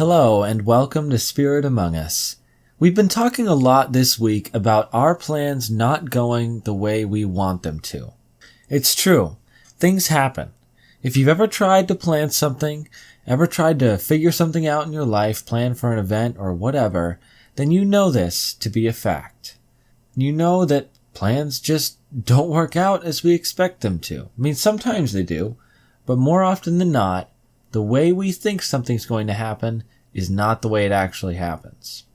Hello and welcome to Spirit Among Us. We've been talking a lot this week about our plans not going the way we want them to. It's true. Things happen. If you've ever tried to plan something, ever tried to figure something out in your life, plan for an event or whatever, then you know this to be a fact. You know that plans just don't work out as we expect them to. I mean, sometimes they do, but more often than not, the way we think something's going to happen is not the way it actually happens.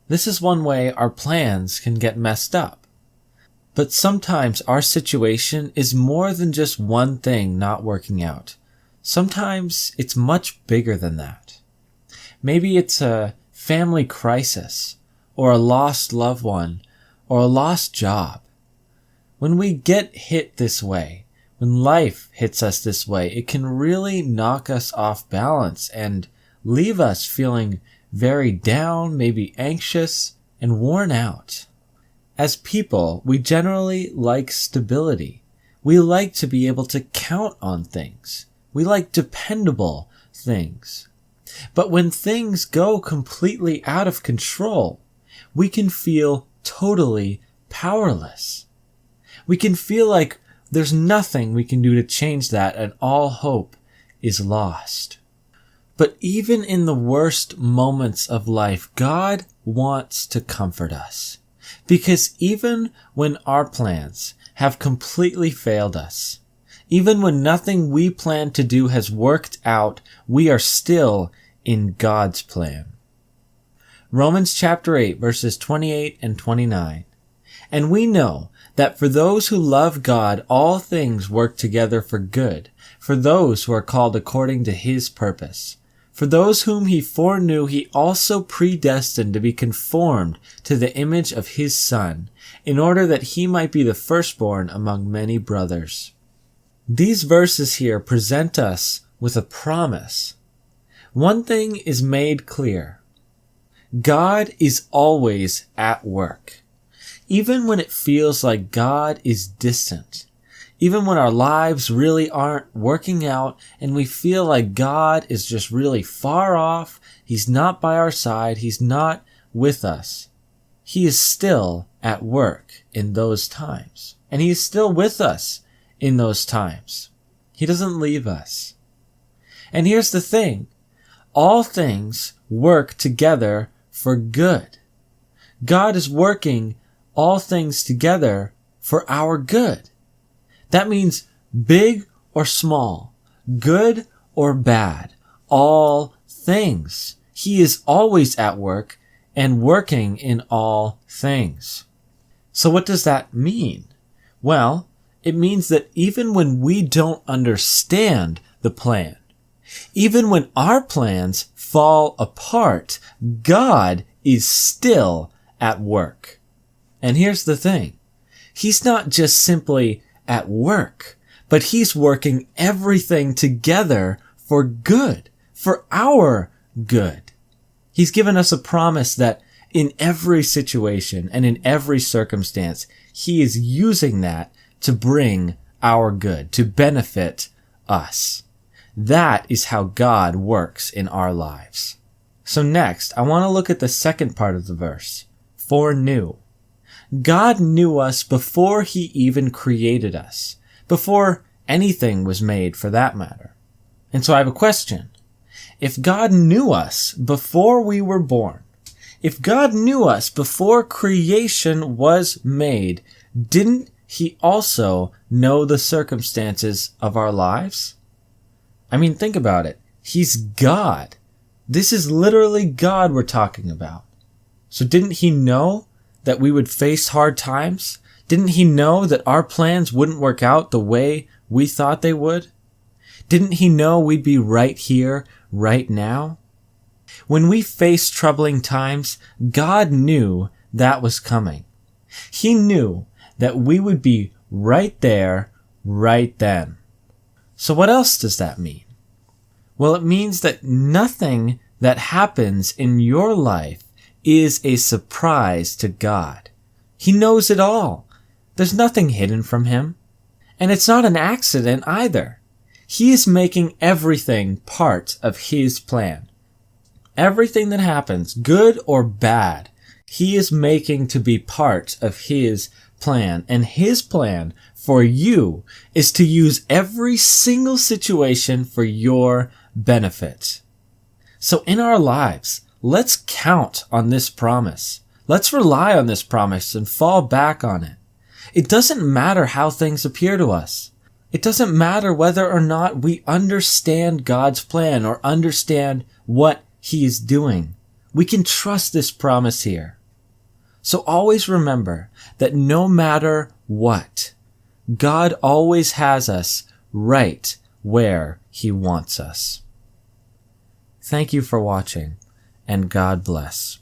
This is one way our plans can get messed up. But sometimes our situation is more than just one thing not working out. Sometimes it's much bigger than that. Maybe it's a family crisis, or a lost loved one, or a lost job. When we get hit this way, when life hits us this way, it can really knock us off balance and leave us feeling very down, maybe anxious, and worn out. As people, we generally like stability. We like to be able to count on things. We like dependable things. But when things go completely out of control, we can feel totally powerless. We can feel like there's nothing we can do to change that and all hope is lost. But even in the worst moments of life, God wants to comfort us. Because even when our plans have completely failed us, even when nothing we plan to do has worked out, we are still in God's plan. Romans chapter 8 verses 28 and 29. And we know that for those who love God, all things work together for good, for those who are called according to His purpose. For those whom He foreknew, He also predestined to be conformed to the image of His Son, in order that He might be the firstborn among many brothers. These verses here present us with a promise. One thing is made clear. God is always at work. Even when it feels like God is distant, even when our lives really aren't working out and we feel like God is just really far off, He's not by our side, He's not with us, He is still at work in those times. And He is still with us in those times. He doesn't leave us. And here's the thing. All things work together for good. God is working all things together for our good. That means big or small, good or bad, all things. He is always at work and working in all things. So what does that mean? Well, it means that even when we don't understand the plan, even when our plans fall apart, God is still at work. And here's the thing. He's not just simply at work, but He's working everything together for good, for our good. He's given us a promise that in every situation and in every circumstance, He is using that to bring our good, to benefit us. That is how God works in our lives. So next, I want to look at the second part of the verse, foreknew. God knew us before He even created us, before anything was made for that matter. And so I have a question. If God knew us before we were born, if God knew us before creation was made, didn't He also know the circumstances of our lives? I mean, think about it. He's God. This is literally God we're talking about. So didn't He know that we would face hard times? Didn't He know that our plans wouldn't work out the way we thought they would? Didn't He know we'd be right here, right now? When we face troubling times, God knew that was coming. He knew that we would be right there, right then. So what else does that mean? Well, it means that nothing that happens in your life is a surprise to God. He knows it all. There's nothing hidden from Him. And it's not an accident either. He is making everything part of His plan. Everything that happens, good or bad, He is making to be part of His plan. And His plan for you is to use every single situation for your benefit. So in our lives, let's count on this promise. Let's rely on this promise and fall back on it. It doesn't matter how things appear to us. It doesn't matter whether or not we understand God's plan or understand what He is doing. We can trust this promise here. So always remember that no matter what, God always has us right where He wants us. Thank you for watching, and God bless.